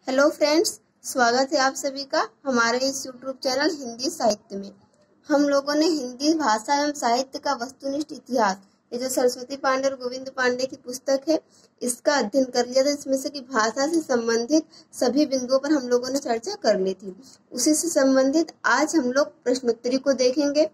Hello friends, स्वागत है आप सभी का हमारे इस यूट्यूब चैनल हिंदी साहित्य में। हम लोगों ने हिंदी भाषा एवं साहित्य का वस्तुनिष्ठ इतिहास, ये जो सरस्वती पांडे और गोविंद पांडे की पुस्तक है, इसका अध्ययन कर लिया था। इसमें से कि भाषा से संबंधित सभी बिंदुओं पर हम लोगों ने चर्चा कर ली थी। उसी से संबंधित आज हम लोग प्रश्नोत्तरी को देखेंगे।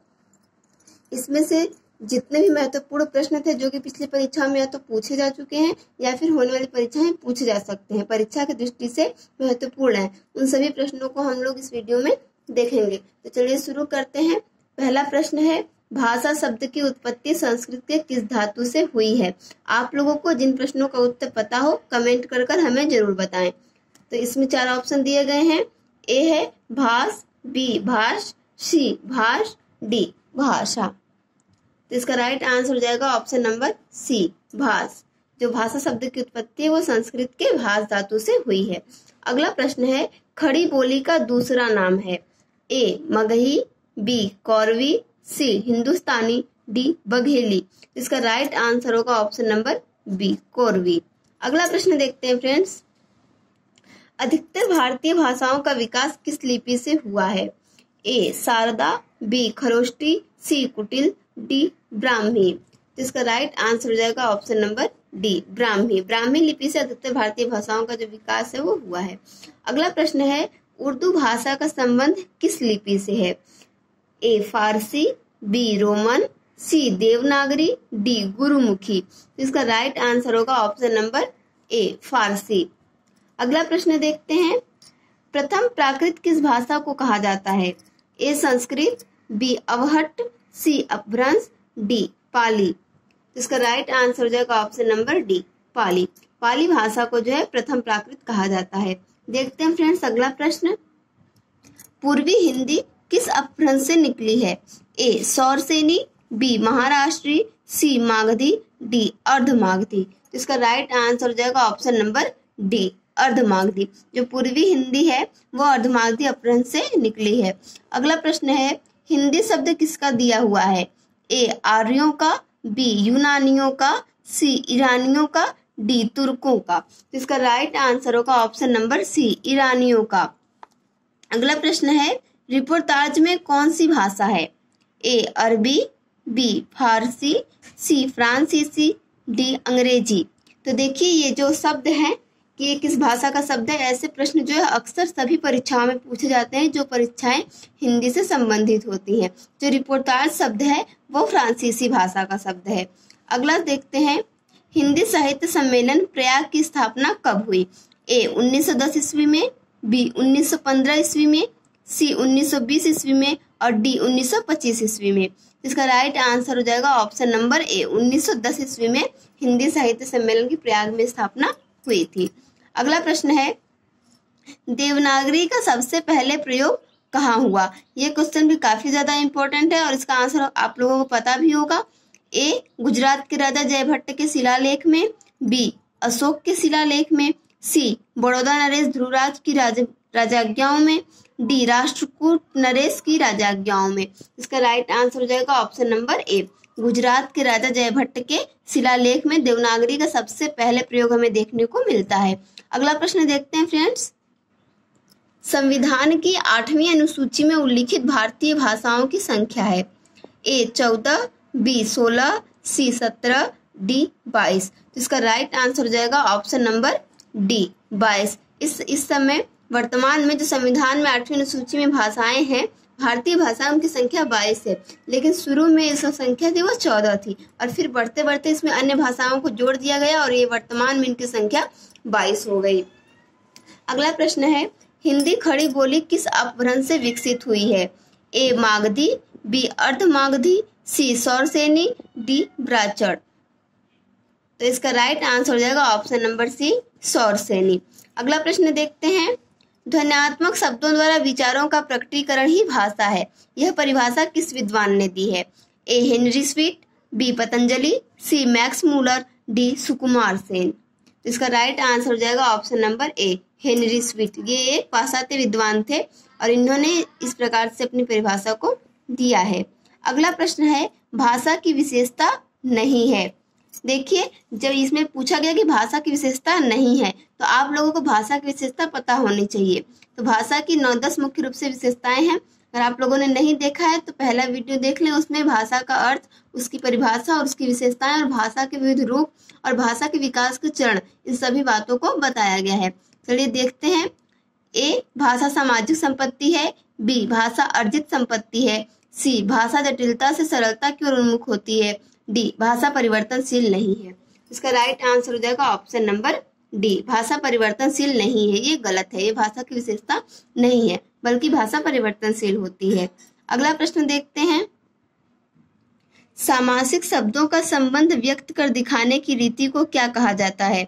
इसमें से जितने भी महत्वपूर्ण प्रश्न थे जो कि पिछली परीक्षा में या तो पूछे जा चुके हैं या फिर होने वाली परीक्षा में पूछे जा सकते हैं, परीक्षा की दृष्टि से महत्वपूर्ण है, उन सभी प्रश्नों को हम लोग इस वीडियो में देखेंगे। तो चलिए शुरू करते हैं। पहला प्रश्न है, भाषा शब्द की उत्पत्ति संस्कृत के किस धातु से हुई है? आप लोगों को जिन प्रश्नों का उत्तर पता हो कमेंट कर हमें जरूर बताएं। तो इसमें 4 ऑप्शन दिए गए हैं। ए है भाष, बी भाष, सी भाष, डी भाषा। तो इसका राइट आंसर हो जाएगा ऑप्शन नंबर सी, भाष। जो भाषा शब्द की उत्पत्ति है वो संस्कृत के भाष धातु से हुई है। अगला प्रश्न है, खड़ी बोली का दूसरा नाम है? ए मगही, बी कौरवी, सी हिंदुस्तानी, डी बघेली। इसका राइट आंसर होगा ऑप्शन नंबर बी, कौरवी। अगला प्रश्न देखते हैं फ्रेंड्स, अधिकतर भारतीय भाषाओं का विकास किस लिपि से हुआ है? ए शारदा, बी खरोष्टी, सी कुटिल, डी ब्राह्मी। तो इसका राइट आंसर हो जाएगा option number D, Brahmi. Brahmi लिपि से अधिकतर भारतीय भाषाओं का जो विकास है वो हुआ है। अगला प्रश्न है, उर्दू भाषा का संबंध किस लिपि से है? ए फारसी, बी रोमन, सी देवनागरी, डी गुरुमुखी। तो इसका राइट आंसर होगा ऑप्शन नंबर ए, फारसी। अगला प्रश्न देखते हैं, प्रथम प्राकृत किस भाषा को कहा जाता है? ए संस्कृत, बी अवहट्ट, सी अपभ्रंश, डी पाली। इसका राइट आंसर हो जाएगा ऑप्शन नंबर डी, पाली। पाली भाषा को जो है प्रथम प्राकृत कहा जाता है। देखते हैं फ्रेंड्स अगला प्रश्न, पूर्वी हिंदी किस अपभ्रंश से निकली है? ए सौरसेनी, बी महाराष्ट्री, सी मागधी, डी अर्धमागधी। इसका राइट आंसर हो जाएगा ऑप्शन नंबर डी, अर्धमागधी। जो पूर्वी हिंदी है वो अर्धमागधी अपभ्रंश से निकली है। अगला प्रश्न है, हिंदी शब्द किसका दिया हुआ है? ए आर्यों का, बी यूनानियों का, सी ईरानियों का, डी तुर्कों का। इसका राइट आंसर होगा ऑप्शन नंबर सी, ईरानियों का। अगला प्रश्न है, रिपोर्ताज में कौन सी भाषा है? ए अरबी, बी फारसी, सी फ्रांसीसी, डी अंग्रेजी। तो देखिए ये जो शब्द है कि ये किस भाषा का शब्द है, ऐसे प्रश्न जो है अक्सर सभी परीक्षाओं में पूछे जाते हैं जो परीक्षाएं हिंदी से संबंधित होती हैं। जो रिपोर्टाज शब्द है वो फ्रांसीसी भाषा का शब्द है। अगला देखते हैं, हिंदी साहित्य सम्मेलन प्रयाग की स्थापना कब हुई? ए 1910 ईस्वी में, बी 1915 ईस्वी में, सी 1920 ईस्वी में और डी 1925 ईस्वी में। इसका राइट आंसर हो जाएगा ऑप्शन नंबर ए, 1910 ईस्वी में हिंदी साहित्य सम्मेलन की प्रयाग में स्थापना हुई थी। अगला प्रश्न है, देवनागरी का सबसे पहले प्रयोग कहाँ हुआ? ये क्वेश्चन भी काफी ज्यादा इंपॉर्टेंट है और इसका आंसर आप लोगों को पता भी होगा। ए गुजरात के राजा जयभट्ट के शिलालेख में, बी अशोक के शिलालेख में, सी बड़ौदा नरेश ध्रुवराज की राजाज्ञाओं में, डी राष्ट्रकूट नरेश की राजाज्ञाओं में। इसका राइट आंसर हो जाएगा ऑप्शन नंबर ए, गुजरात के राजा जयभट्ट के शिलालेख में देवनागरी का सबसे पहले प्रयोग हमें देखने को मिलता है। अगला प्रश्न देखते हैं फ्रेंड्स, संविधान की 8वीं अनुसूची में उल्लिखित भारतीय भाषाओं की संख्या है? ए 14, बी 16, सी 17, डी 22। तो इसका राइट आंसर हो जाएगा ऑप्शन नंबर डी, 22। इस समय वर्तमान में जो संविधान में 8वीं अनुसूची में भाषाएं हैं, भारतीय भाषा उनकी संख्या 22 है, लेकिन शुरू में इसकी संख्या थी वो 14 थी और फिर बढ़ते बढ़ते इसमें अन्य भाषाओं को जोड़ दिया गया और ये वर्तमान में इनकी संख्या 22 हो गई। अगला प्रश्न है, हिंदी खड़ी बोली किस अपभ्रंश से विकसित हुई है? ए मागधी, बी अर्धमागधी, सी सौरसेनी, डी ब्राह्मण। तो इसका राइट आंसर हो जाएगा ऑप्शन नंबर सी, सौरसेनी। अगला प्रश्न देखते हैं, ध्वन्यात्मक शब्दों द्वारा विचारों का प्रकटीकरण ही भाषा है, यह परिभाषा किस विद्वान ने दी है? A Henry sweet, B Patanjali, C Max Muller, D Sukumar Sen. तो इसका राइट आंसर हो जाएगा ऑप्शन नंबर ए, हेनरी स्वीट। ये एक पाश्चात्य विद्वान थे और इन्होंने इस प्रकार से अपनी परिभाषा को दिया है। अगला प्रश्न है, भाषा की विशेषता नहीं है? देखिए, जब इसमें पूछा गया कि भाषा की विशेषता नहीं है, तो आप लोगों को भाषा की विशेषता पता होनी चाहिए। तो भाषा की 9-10 मुख्य रूप से विशेषताएं हैं। अगर आप लोगों ने नहीं देखा है तो पहला वीडियो देख लें, उसमें भाषा का अर्थ, उसकी परिभाषा और उसकी विशेषताएं और भाषा के विविध रूप और भाषा के विकास के चरण, इन सभी बातों को बताया गया है। चलिए देखते हैं। ए, भाषा सामाजिक संपत्ति है। बी, भाषा अर्जित संपत्ति है। सी, भाषा जटिलता से सरलता की ओर उन्मुख होती है। डी, भाषा परिवर्तनशील नहीं है। इसका राइट आंसर हो जाएगा ऑप्शन नंबर डी, भाषा परिवर्तनशील नहीं है। ये गलत है, ये भाषा की विशेषता नहीं है, बल्कि भाषा परिवर्तनशील होती है। अगला प्रश्न देखते हैं। सामासिक शब्दों का संबंध व्यक्त कर दिखाने की रीति को क्या कहा जाता है?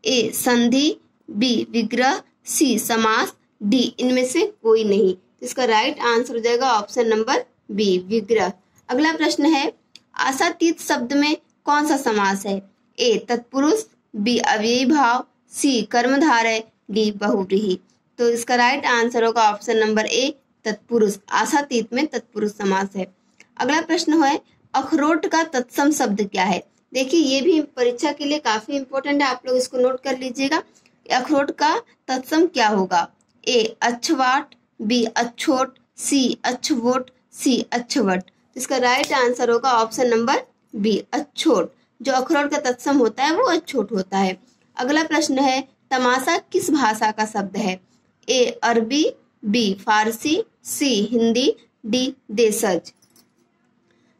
ए, संधि। बी, विग्रह। सी, समास। डी, इनमें से कोई नहीं। इसका राइट आंसर हो जाएगा ऑप्शन नंबर बी, विग्रह। अगला प्रश्न है, आशातीत शब्द में कौन सा समास है? ए, तत्पुरुष। बी, अव्ययी भाव। सी, कर्मधारय। डी, बहुव्रीहि। तो इसका राइट आंसर होगा ऑप्शन नंबर ए, तत्पुरुष। आशातीत में तत्पुरुष समास है। अगला प्रश्न है, अखरोट का तत्सम शब्द क्या है? देखिए, ये भी परीक्षा के लिए काफी इंपॉर्टेंट है, आप लोग इसको नोट कर लीजिएगा। अखरोट का तत्सम क्या होगा? ए, अच्छवाट। बी, अच्छोट। सी, अच्छवोट। सी, अच्छवट। इसका राइट आंसर होगा ऑप्शन नंबर बी, अच्छोट। जो अखरोट का तत्सम होता है वो अच्छोट होता है। अगला प्रश्न है, तमाशा किस भाषा का शब्द है? ए, अरबी। बी, फारसी। सी, हिंदी। डी, देशज।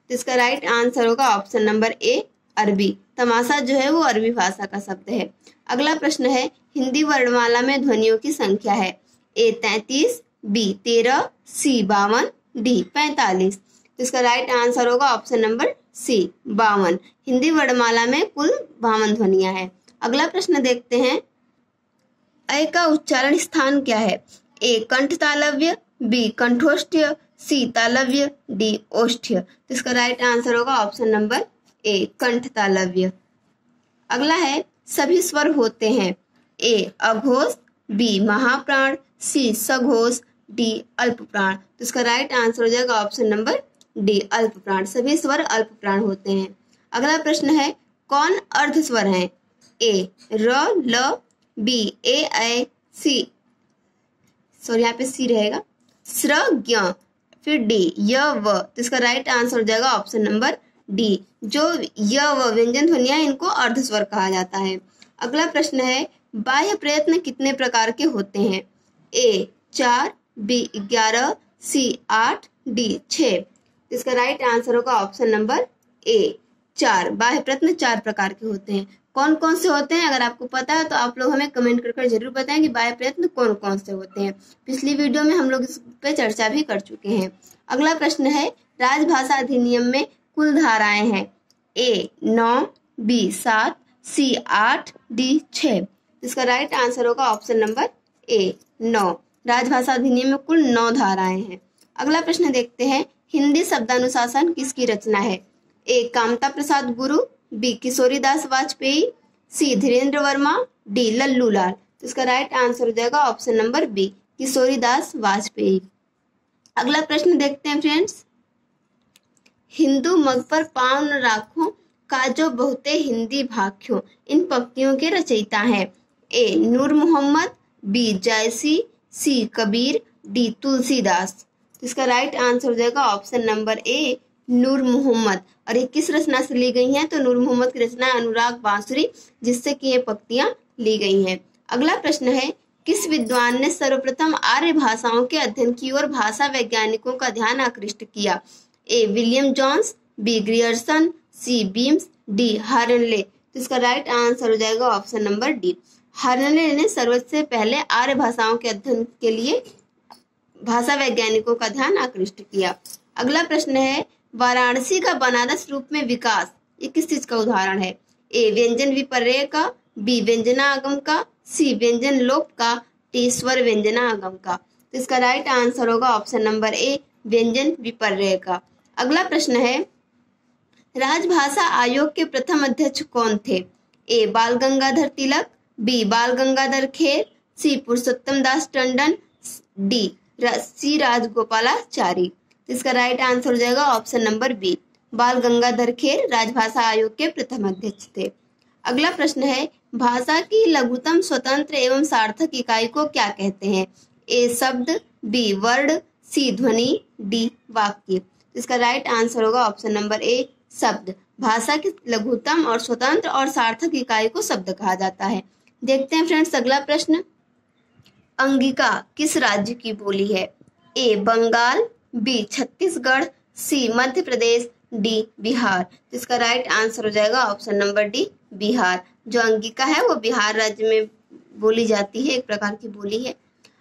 इसका राइट आंसर होगा ऑप्शन नंबर ए, अरबी। तमाशा जो है वो अरबी भाषा का शब्द है। अगला प्रश्न है, हिंदी वर्णमाला में ध्वनियों की संख्या है? ए, 33। बी, 13। सी, 52। डी, 45। इसका राइट आंसर होगा ऑप्शन नंबर सी, 52। हिंदी वर्णमाला में कुल 52 ध्वनियां हैं। अगला प्रश्न देखते हैं, अ का उच्चारण स्थान क्या है? ए, कंठ तालव्य। बी, कंठोष्ठ्य। सी, तालव्य। डी, ओष्ठ्य। इसका राइट आंसर होगा ऑप्शन नंबर ए, कंठ तालव्य। अगला है, सभी स्वर होते हैं? ए, अघोष। बी, महाप्राण। सी, सघोष। डी, अल्प प्राण। तो इसका राइट आंसर हो जाएगा ऑप्शन नंबर डी, अल्प प्राण। सभी स्वर अल्प प्राण होते हैं। अगला प्रश्न है, कौन अर्ध स्वर हैं? ए, र, ल। बी, ए, ऐ। सी, सॉरी यहाँ पे सी रहेगा, स्र, ज्ञ। फिर डी, य, व। तो इसका राइट आंसर हो जाएगा ऑप्शन नंबर डी, जो य व व्यंजन ध्वनियां, इनको अर्ध स्वर कहा जाता है। अगला प्रश्न है, बाह्य प्रयत्न कितने प्रकार के होते हैं? ए, 4। बी, 11। सी, 8। डी, 6। इसका राइट आंसर होगा ऑप्शन नंबर ए, 4। बाह्य प्रयत्न 4 प्रकार के होते हैं। कौन कौन से होते हैं? अगर आपको पता है तो आप लोग हमें कमेंट कर जरूर बताएं कि बाह्य प्रयत्न कौन कौन से होते हैं। पिछली वीडियो में हम लोग इस पे चर्चा भी कर चुके हैं। अगला प्रश्न है, राजभाषा अधिनियम में कुल धाराएं हैं? ए, 9। बी, 7। सी, 8। डी, 6। इसका राइट आंसर होगा ऑप्शन नंबर ए, 9। राजभाषा अधिनियम में कुल 9 धाराएं हैं। अगला प्रश्न देखते हैं, हिंदी शब्दानुशासन किसकी रचना है? ए, Kamta Prasad Guru. B, Kishoridas Vajpeyi. C, Dhirendra Verma. D, Lallu Lal. इसका राइट आंसर हो जाएगा option number B, Kishoridas Vajpeyi. अगला प्रश्न देखते हैं फ्रेंड्स, हिंदू मग पर पाँव न राखो का जो बहुते हिंदी भाख्यो, इन पंक्तियों के रचयिता हैं? A, Noor Mohammad. B, Jayasi. C, Kabir. D, Tulsidas. इसका राइट आंसर हो जाएगा option number A, Noor Mohammad. और ये किस रचना से ली गई हैं? तो नूर मोहम्मद की रचना अनुराग बांसुरी, जिससे कि ये पंक्तियां ली गई हैं। अगला प्रश्न है, किस विद्वान ने सर्वप्रथम आर्य भाषाओं के अध्ययन की ओर भाषा वैज्ञानिकों का ध्यान आकृष्ट किया? A, William Jones. B, Grierson. C, Beames. D, Hoernle. तो इसका राइट आंसर हो जाएगा ऑप्शन नंबर डी, हार्नले ने सबसे पहले आर्य भाषाओं के अध्ययन के लिए भाषा वैज्ञानिकों का ध्यान आकृष्ट किया। अगला प्रश्न है, वाराणसी का बनारस रूप में विकास, ये किस चीज का उदाहरण है? ए, व्यंजन विपर्यय का। बी, व्यंजनागम का। सी, व्यंजन लोप का। डी, स्वर व्यंजनागम का। तो इसका राइट आंसर होगा ऑप्शन नंबर ए, व्यंजन विपर्यय का। अगला प्रश्न है, राजभाषा आयोग के प्रथम अध्यक्ष कौन थे? ए, बाल गंगाधर तिलक। बी, बाल गंगाधर खेर। सी, पुरुषोत्तम दास टंडन। डी, सी, राजगोपालाचारी। इसका राइट आंसर हो जाएगा ऑप्शन नंबर बी, बाल गंगाधर खेर राजभाषा आयोग के प्रथम अध्यक्ष थे। अगला प्रश्न है, भाषा की लघुतम स्वतंत्र एवं सार्थक इकाई को क्या कहते हैं? ए शब्द, बी वर्ण, सी ध्वनि, डी वाक्य। इसका राइट आंसर होगा ऑप्शन नंबर ए शब्द। भाषा की लघुतम और स्वतंत्र और सार्थक इकाई को शब्द कहा जाता है। देखते हैं फ्रेंड्स अगला प्रश्न, अंगिका किस राज्य की बोली है? ए बंगाल, बी छत्तीसगढ़, सी मध्य प्रदेश, डी बिहार। इसका राइट आंसर हो जाएगा ऑप्शन नंबर डी बिहार। जो अंगिका है वो बिहार राज्य में बोली जाती है, एक प्रकार की बोली है।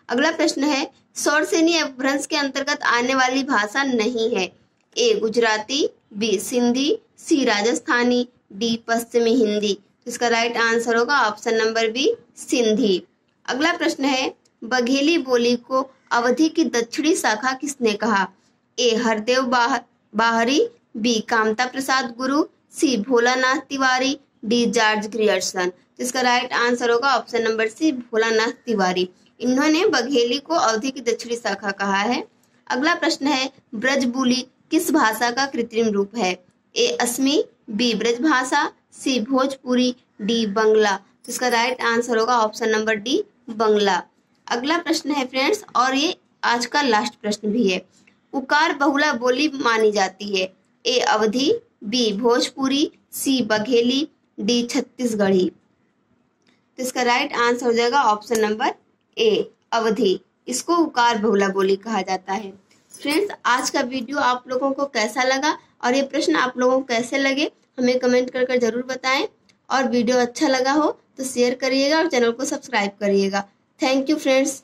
अगला प्रश्न है, शौरसेनी अपभ्रंश के अंतर्गत आने वाली भाषा नहीं है? ए गुजराती, बी सिंधी, सी राजस्थानी, डी पश्चिमी हिंदी। इसका राइट आंसर होगा ऑप्शन नंबर बी सिंधी। अगला प्रश्न है, बघेली बोली को अवधि की दक्षिणी शाखा किसने कहा? ए हरदेव बाहरी, B Kamta Prasad Guru, C Bholanath Tiwari, D George Grierson. इसका राइट आंसर होगा option number C Bholanath Tiwari. इन्होंने बघेली को अवधि की दक्षिणी शाखा कहा है। अगला प्रश्न है, ब्रजबुली किस भाषा का कृत्रिम रूप है? ए असमी, बी ब्रजभाषा, सी भोजपुरी, डी बंगला। इसका राइट आंसर होगा ऑप्शन नंबर डी बंगला। अगला प्रश्न है फ्रेंड्स, और ये आज का लास्ट प्रश्न भी है, उकार बहुला बोली मानी जाती है? ए अवधी, बी भोजपुरी, सी बघेली, डी छत्तीसगढ़ी। तो इसका राइट आंसर हो जाएगा ऑप्शन नंबर ए अवधी। इसको उकार बहुला बोली कहा जाता है। फ्रेंड्स आज का वीडियो आप लोगों को कैसा लगा और ये प्रश्न आप लोगों को कैसे लगे हमें कमेंट कर जरूर बताएं। और वीडियो अच्छा लगा हो तो शेयर करिएगा और चैनल को सब्सक्राइब करिएगा। Thank you friends.